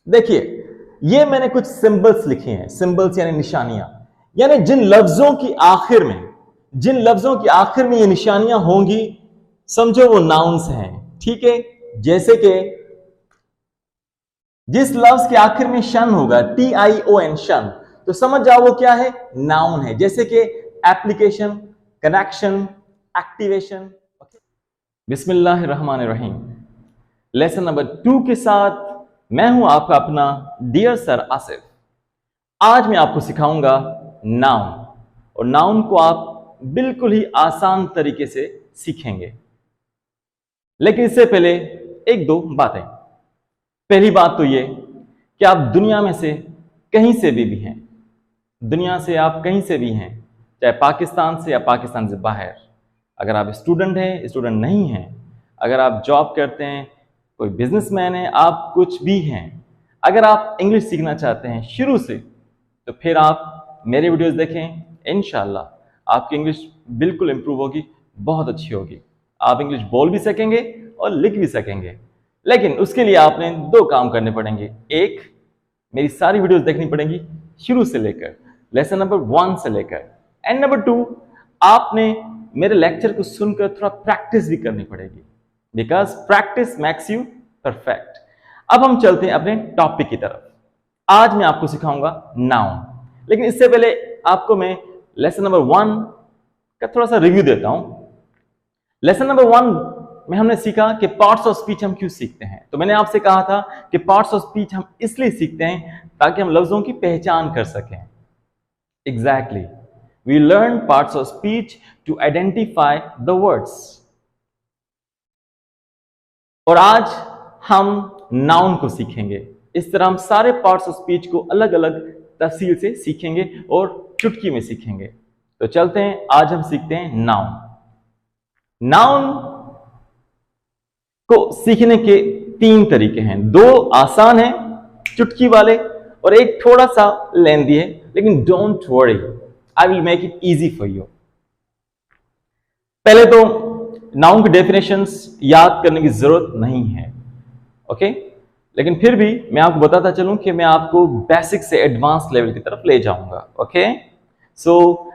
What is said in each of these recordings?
देखिए, ये मैंने कुछ सिंबल्स लिखे हैं। सिंबल्स यानी निशानियां, यानी जिन लफ्जों की आखिर में ये निशानियां होंगी, समझो वो नाउन्स हैं। ठीक है, जैसे कि जिस लफ्ज के आखिर में शन होगा, TION, शन, तो समझ जाओ वो क्या है, नाउन है। जैसे कि एप्लीकेशन, कनेक्शन, एक्टिवेशन। बिस्मिल्लाहिर्रहमानिर्रहीम। लेसन नंबर 2 के साथ मैं हूं आपका अपना डियर सर आसिफ। आज मैं आपको सिखाऊंगा नाउन, और नाउन को आप बिल्कुल ही आसान तरीके से सीखेंगे। लेकिन इससे पहले एक दो बातें। पहली बात तो ये कि आप दुनिया में से कहीं से भी हैं, दुनिया से आप कहीं से भी हैं, चाहे पाकिस्तान से या पाकिस्तान से बाहर। अगर आप स्टूडेंट हैं, स्टूडेंट नहीं हैं, अगर आप जॉब करते हैं, कोई बिजनेसमैन है, आप कुछ भी हैं, अगर आप इंग्लिश सीखना चाहते हैं शुरू से, तो फिर आप मेरे वीडियोस देखें। इंशाल्लाह आपकी इंग्लिश बिल्कुल इंप्रूव होगी, बहुत अच्छी होगी। आप इंग्लिश बोल भी सकेंगे और लिख भी सकेंगे। लेकिन उसके लिए आपने 2 काम करने पड़ेंगे। एक, मेरी सारी वीडियोस देखनी पड़ेंगी शुरू से लेकर, लेसन नंबर 1 से लेकर। एंड नंबर 2, आपने मेरे लेक्चर को सुनकर थोड़ा प्रैक्टिस भी करनी पड़ेगी, because practice makes you perfect. अब हम चलते हैं अपने टॉपिक की तरफ। आज मैं आपको सिखाऊंगा नाउन, लेकिन इससे पहले आपको मैं लेसन नंबर 1 का थोड़ा सा रिव्यू देता हूं। लेसन नंबर 1 में हमने सीखा कि पार्ट्स ऑफ स्पीच हम क्यों सीखते हैं। तो मैंने आपसे कहा था कि पार्ट्स ऑफ स्पीच हम इसलिए सीखते हैं ताकि हम लफ्जों की पहचान कर सकें। Exactly, we learn parts of speech to identify the words. और आज हम नाउन को सीखेंगे। इस तरह हम सारे पार्ट्स ऑफ स्पीच को अलग अलग तफसील से सीखेंगे और चुटकी में सीखेंगे। तो चलते हैं, आज हम सीखते हैं नाउन। नाउन को सीखने के 3 तरीके हैं। 2 आसान हैं, चुटकी वाले, और एक थोड़ा सा लेंदी है, लेकिन don't worry, I will make it easy for you. पहले तो नाउन की डेफिनेशंस याद करने की जरूरत नहीं है, ओके? लेकिन फिर भी मैं आपको बताता चलूं कि मैं आपको बेसिक से एडवांस लेवल की तरफ ले जाऊंगा, ओके? सो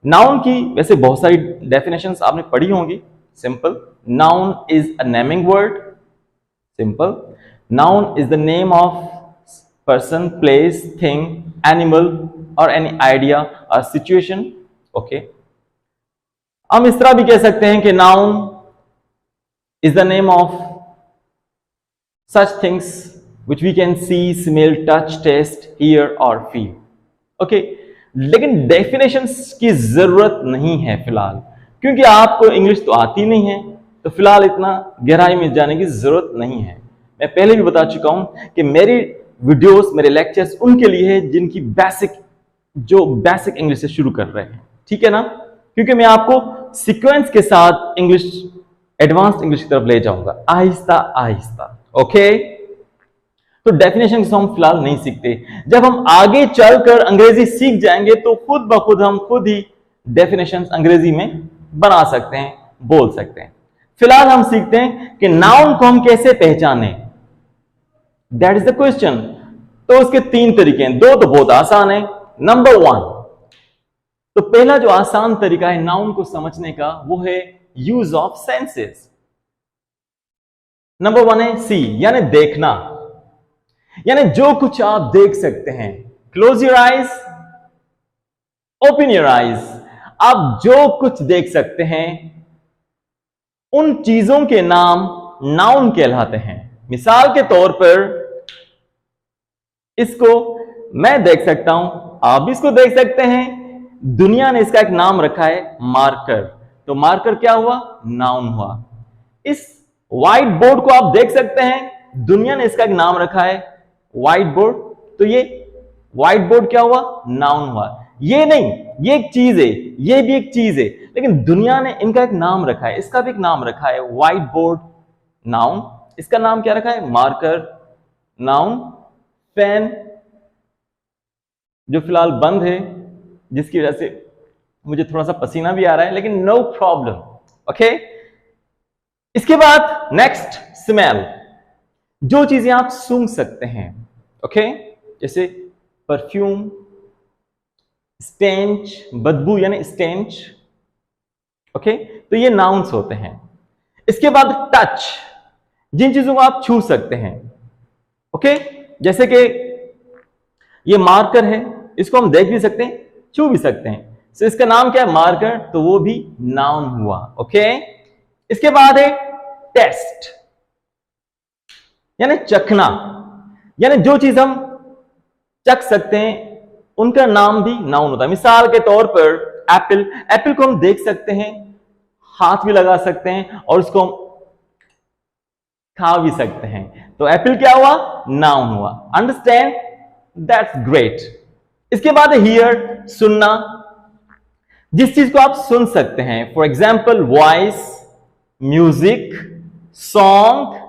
नाउन की वैसे बहुत सारी डेफिनेशंस आपने पढ़ी होंगी। Simple, noun is a naming word. Simple, noun is the name of person, place, thing, animal or any idea or situation, okay? हम इस तरह भी कह सकते हैं कि noun is the name of such things which we can see, smell, touch, taste, hear or feel, okay? लेकिन definitions की जरूरत नहीं है फिलहाल, क्योंकि आपको इंग्लिश तो आती नहीं है, तो फिलहाल इतना गहराई में जाने की जरूरत नहीं है। मैं पहले भी बता चुका हूं कि मेरी वीडियोस, मेरे लेक्चर्स उनके लिए है जिनकी बेसिक इंग्लिश से शुरू कर रहे हैं, ठीक है ना? क्योंकि मैं आपको सीक्वेंस के साथ इंग्लिश, एडवांस इंग्लिश की तरफ ले जाऊंगा, आहिस्ता आहिस्ता, ओके? तो डेफिनेशन को हम फिलहाल नहीं सीखते। जब हम आगे चलकर अंग्रेजी सीख जाएंगे तो खुद ब खुद हम खुद ही डेफिनेशंस अंग्रेजी में बना सकते हैं, बोल सकते हैं। फिलहाल हम सीखते हैं कि नाउन को हम कैसे पहचानें, दैट इज द क्वेश्चन। तो उसके 3 तरीके हैं, 2 तो बहुत आसान है। नंबर 1, तो पहला जो आसान तरीका है नाउन को समझने का, वो है यूज ऑफ सेंसेस। नंबर 1 है सी, यानी देखना, यानी जो कुछ आप देख सकते हैं। Close your eyes, open your eyes. आप जो कुछ देख सकते हैं, उन चीजों के नाम नाउन कहलाते हैं। मिसाल के तौर पर, इसको मैं देख सकता हूं, आप भी इसको देख सकते हैं। दुनिया ने इसका एक नाम रखा है मार्कर, तो मार्कर क्या हुआ, नाउन हुआ। इस व्हाइट बोर्ड को आप देख सकते हैं, दुनिया ने इसका एक नाम रखा है व्हाइट बोर्ड, तो ये व्हाइट बोर्ड क्या हुआ, नाउन हुआ। ये नहीं, ये एक चीज है, ये भी एक चीज है, लेकिन दुनिया ने इनका एक नाम रखा है, इसका भी एक नाम रखा है, व्हाइट बोर्ड नाउन, इसका नाम क्या रखा है, मार्कर नाउन। फैन जो फिलहाल बंद है, जिसकी वजह से मुझे थोड़ा सा पसीना भी आ रहा है, लेकिन नो प्रॉब्लम, ओके? इसके बाद नेक्स्ट, स्मेल, जो चीजें आप सूंघ सकते हैं, ओके, जैसे परफ्यूम, स्टेंच, बदबू यानी स्टेंच, ओके, तो ये नाउन्स होते हैं। इसके बाद टच, जिन चीजों को आप छू सकते हैं, ओके, जैसे कि ये मार्कर है, इसको हम देख भी सकते हैं, छू भी सकते हैं, तो इसका नाम क्या है? मार्कर, तो वो भी नाउन हुआ, ओके। इसके बाद है टेस्ट, यानी चखना, यानी जो चीज हम चख सकते हैं उनका नाम भी नाउन होता है। मिसाल के तौर पर एप्पल, एप्पल को हम देख सकते हैं, हाथ भी लगा सकते हैं और उसको हम खा भी सकते हैं, तो एप्पल क्या हुआ? नाउन हुआ। अंडरस्टैंड? That's great. इसके बाद हियर, सुनना, जिस चीज को आप सुन सकते हैं, for example voice, music, song,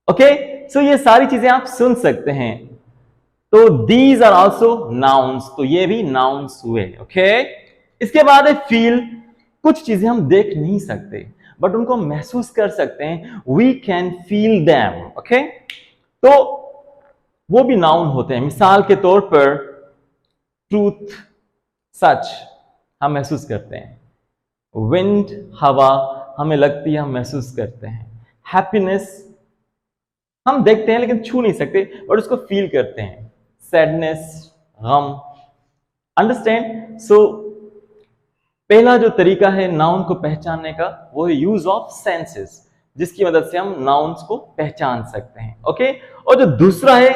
okay, so ये सारी चीजें आप सुन सकते हैं, तो दीज आर ऑल्सो नाउन्स, तो ये भी नाउन्स हुए, ओके। इसके बाद है फील, कुछ चीजें हम देख नहीं सकते बट उनको महसूस कर सकते हैं, we can feel them, okay, तो वो भी नाउन होते हैं। मिसाल के तौर पर ट्रूथ, सच हम महसूस करते हैं, विंड, हवा हमें लगती है, हम महसूस करते हैं, हैप्पीनेस हम देखते हैं लेकिन छू नहीं सकते बट उसको फील करते हैं, सैडनेस, गम। अंडरस्टैंड? सो पहला जो तरीका है नाउन को पहचानने का वो है यूज ऑफ सेंसेस, जिसकी मदद से हम नाउन्स को पहचान सकते हैं, ओके। और जो दूसरा है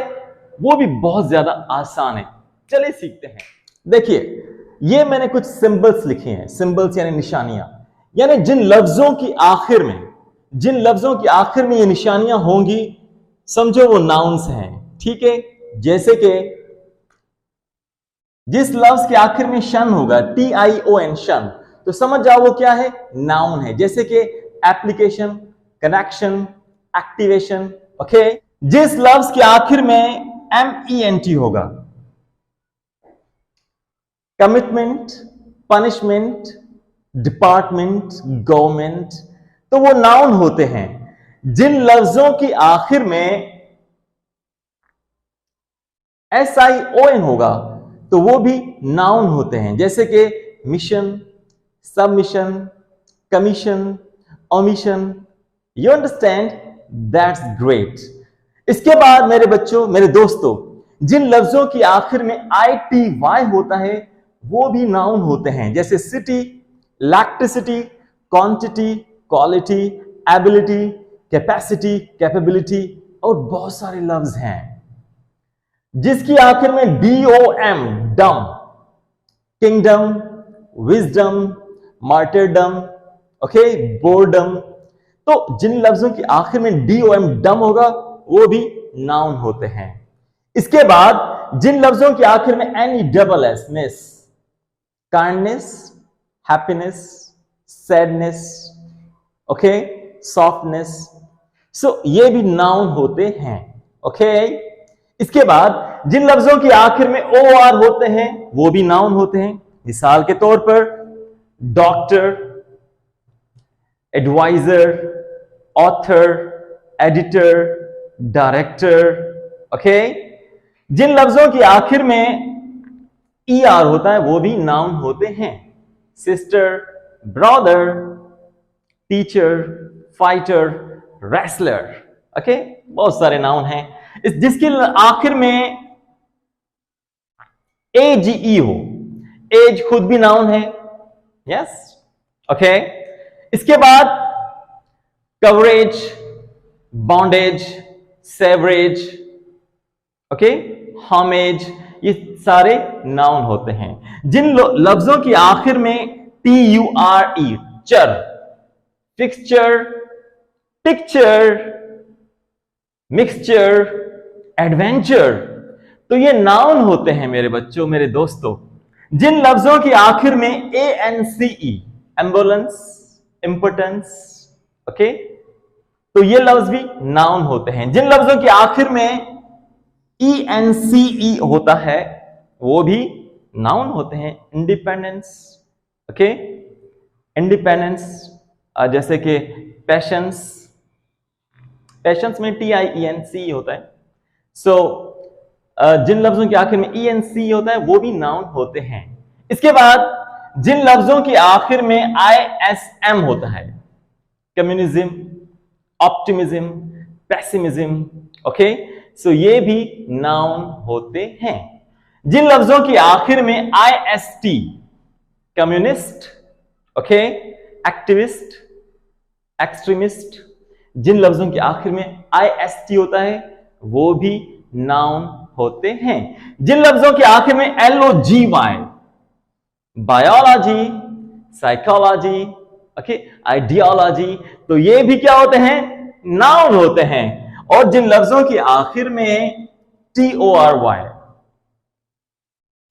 वो भी बहुत ज्यादा आसान है, चलिए सीखते हैं। देखिए, ये मैंने कुछ सिंबल्स लिखे हैं, सिंबल्स यानी निशानियां, यानी जिन लफ्जों की आखिर में ये निशानियां होंगी, समझो वो नाउन्स हैं, ठीक है। जैसे कि जिस लफ्ज के आखिर में शन होगा, TION, शन, तो समझ जाओ वो क्या है? नाउन है। जैसे कि एप्लीकेशन, कनेक्शन, एक्टिवेशन, ओके। जिस लफ्ज के आखिर में MENT होगा, कमिटमेंट, पनिशमेंट, डिपार्टमेंट, गवर्नमेंट, तो वो नाउन होते हैं। जिन लफ्जों की आखिर में SION होगा तो वो भी नाउन होते हैं, जैसे कि mission, submission, commission, omission. You understand? That's great. इसके बाद मेरे बच्चों, मेरे दोस्तों, जिन लफ्जों की आखिर में ITY होता है वो भी नाउन होते हैं, जैसे city, electricity, quantity, quality, ability, capacity, capability, और बहुत सारे लफ्ज हैं। जिसकी आखिर में DOM, डम, kingdom, wisdom, martyrdom, okay, boredom, तो जिन लफ्जों की आखिर में DOM, डम होगा वो भी नाउन होते हैं। इसके बाद जिन लफ्जों की आखिर में NESS, ness, kindness, happiness, sadness, okay, softness, so ये भी नाउन होते हैं, ओके। इसके बाद जिन लफ्जों की आखिर में OR होते हैं वो भी नाउन होते हैं। मिसाल के तौर पर doctor, adviser, author, editor, director, okay. जिन लफ्जों की आखिर में ER होता है वो भी नाउन होते हैं। Sister, brother, teacher, fighter, wrestler, okay, बहुत सारे नाउन हैं। जिसके आखिर में AGE हो, एज खुद भी नाउन है, यस, ओके। इसके बाद coverage, bondage, sewerage, okay, homage, ये सारे नाउन होते हैं। जिन लफ्जों की आखिर में TURE, चर, फिक्सचर, पिक्चर, मिक्सचर, एडवेंचर, तो ये नाउन होते हैं मेरे बच्चों, मेरे दोस्तों। जिन लफ्जों की आखिर में ANCE, एम्बुलेंस, इंपोर्टेंस, ओके, तो ये लफ्ज भी नाउन होते हैं। जिन लफ्जों की आखिर में ENCE होता है वो भी नाउन होते हैं। इंडिपेंडेंस, ओके, इंडिपेंडेंस, जैसे कि पेशेंस, पेशेंस में TIENC होता है। सो जिन लफ्जों के आखिर में ENC होता है वो भी नाउन होते हैं। इसके बाद जिन लफ्जों के आखिर में ISM होता है, communism, optimism, pessimism, okay, so ये भी नाउन होते हैं। जिन लफ्जों के आखिर में IST, communist, okay, activist, extremist, जिन लफ्जों के आखिर में IST होता है वो भी नाउन होते हैं। जिन लफ्जों के आखिर में LOGY, biology, psychology, okay, ideology, तो ये भी क्या होते हैं? नाउन होते हैं। और जिन लफ्जों के आखिर में TORY,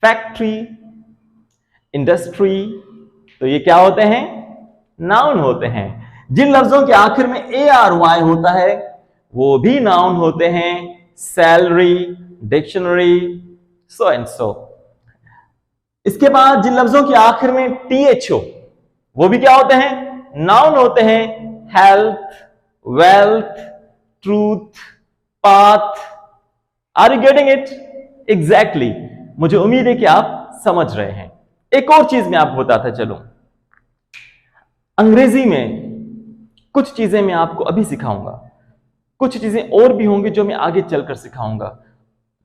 फैक्ट्री, इंडस्ट्री, तो ये क्या होते हैं? नाउन होते हैं। जिन लफ्जों के आखिर में ARY होता है वो भी नाउन होते हैं, salary, dictionary, so and so. इसके बाद जिन लफ्जों के आखिर में THO, वो भी क्या होते हैं? नाउन होते हैं, health, wealth, truth, path. Are you getting it? Exactly. मुझे उम्मीद है कि आप समझ रहे हैं। एक और चीज मैं आपको बताता चलूं, अंग्रेजी में कुछ चीजें मैं आपको अभी सिखाऊंगा, कुछ चीजें और भी होंगी जो मैं आगे चलकर सिखाऊंगा,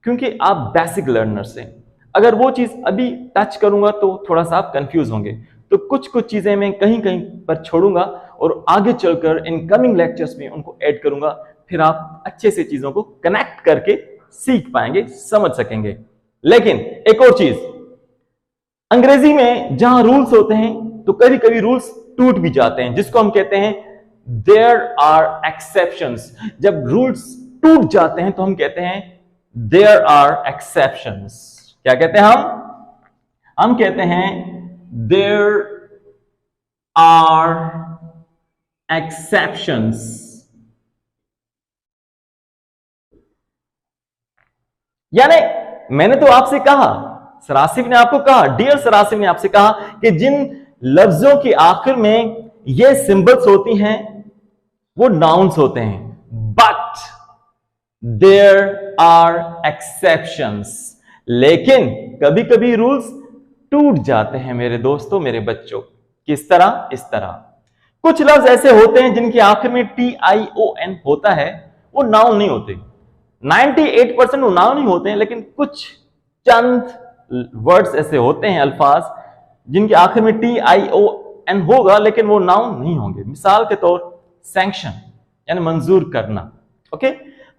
क्योंकि आप बेसिक लर्नर्स हैं। अगर वो चीज अभी टच करूंगा तो थोड़ा सा आप कंफ्यूज होंगे, तो कुछ चीजें मैं कहीं कहीं पर छोड़ूंगा और आगे चलकर इन कमिंग लेक्चर्स में उनको ऐड करूंगा, फिर आप अच्छे से चीजों को कनेक्ट करके सीख पाएंगे, समझ सकेंगे। लेकिन एक और चीज, अंग्रेजी में जहां रूल्स होते हैं तो कभी कभी रूल्स टूट भी जाते हैं, जिसको हम कहते हैं देयर आर एक्सेप्शंस। जब रूल्स टूट जाते हैं तो हम कहते हैं देयर आर एक्सेप्शंस। क्या कहते हैं हम कहते हैं देयर आर एक्सेप्शंस। यानी मैंने तो आपसे कहा, सरासिफ ने आपको कहा, डियर सरासिफ ने आपसे कहा कि जिन लफ्जों के आखिर में ये सिंबल्स होती हैं वो नाउन्स होते हैं, बट देयर आर एक्सेप्शंस। लेकिन कभी कभी रूल्स टूट जाते हैं मेरे दोस्तों, मेरे बच्चों। किस तरह? इस तरह कुछ लफ्ज ऐसे होते हैं जिनके आखिर में TION होता है, वो नाउन नहीं होते। 98% वो नाउन नहीं होते हैं, लेकिन कुछ चंद वर्ड्स ऐसे होते हैं, अल्फाज, जिनके आखिर में TION होगा लेकिन वो नाउन नहीं होंगे। मिसाल के तौर सैंक्शन यानी मंजूर करना, ओके।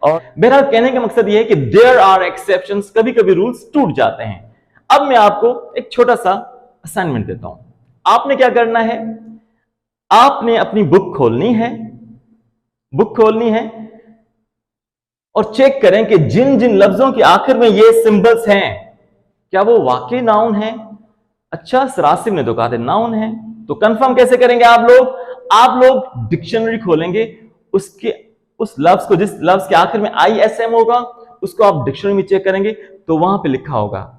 और बहरहाल कहने का मकसद यह है कि देयर आर एक्सेप्शंस, कभी कभी रूल्स टूट जाते हैं। अब मैं आपको एक छोटा सा असाइनमेंट देता हूं। आपने क्या करना है? आपने अपनी बुक खोलनी है और चेक करें कि जिन जिन लफ्जों के आखिर में ये सिंबल्स हैं क्या वो वाकई नाउन है। अच्छा, सरासिफ ने तो कहा था नाउन है, तो कंफर्म कैसे करेंगे आप लोग? आप लोग डिक्शनरी खोलेंगे, उसके उस लफ्ज को, जिस लफ्ज के आखिर में ISM होगा उसको आप डिक्शनरी में चेक करेंगे तो वहां पे लिखा होगा,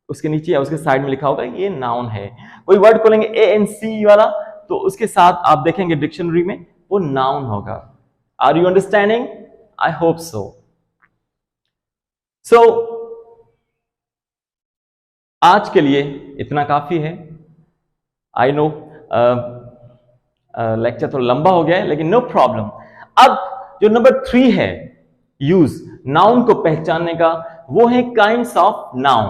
उसके नीचे या उसके साइड में लिखा होगा ये नाउन है। कोई वर्ड खोलेंगे ANC वाला तो उसके साथ आप देखेंगे डिक्शनरी में वो नाउन होगा। Are you understanding? I hope so. So आज के लिए इतना काफी है। आई नो लेक्चर थोड़ा लंबा हो गया है, लेकिन नो प्रॉब्लम। अब जो नंबर 3 है यूज नाउन को पहचानने का, वो है काइंड्स ऑफ नाउन।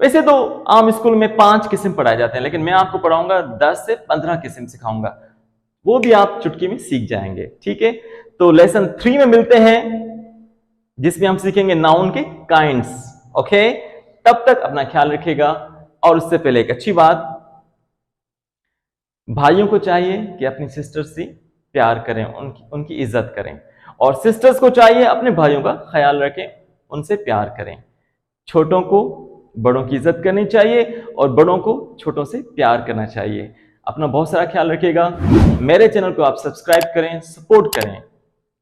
वैसे तो आम स्कूल में 5 किस्म पढ़ाए जाते हैं, लेकिन मैं आपको पढ़ाऊंगा 10 से 15 किस्म सिखाऊंगा, वो भी आप चुटकी में सीख जाएंगे। ठीक है, तो लेसन 3 में मिलते हैं जिसमें हम सीखेंगे नाउन के काइंड्स। ओके, तब तक अपना ख्याल रखिएगा। और उससे पहले एक अच्छी बात, भाइयों को चाहिए कि अपनी सिस्टर से प्यार करें, उनकी इज्जत करें, और सिस्टर्स को चाहिए अपने भाइयों का ख्याल रखें, उनसे प्यार करें। छोटों को बड़ों की इज्जत करनी चाहिए और बड़ों को छोटों से प्यार करना चाहिए। अपना बहुत सारा ख्याल रखिएगा। मेरे चैनल को आप सब्सक्राइब करें, सपोर्ट करें,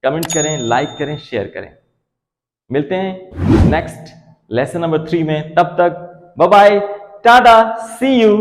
कमेंट करें, लाइक करें, शेयर करें। मिलते हैं नेक्स्ट लेसन नंबर 3 में। तब तक bye bye, tata, see you.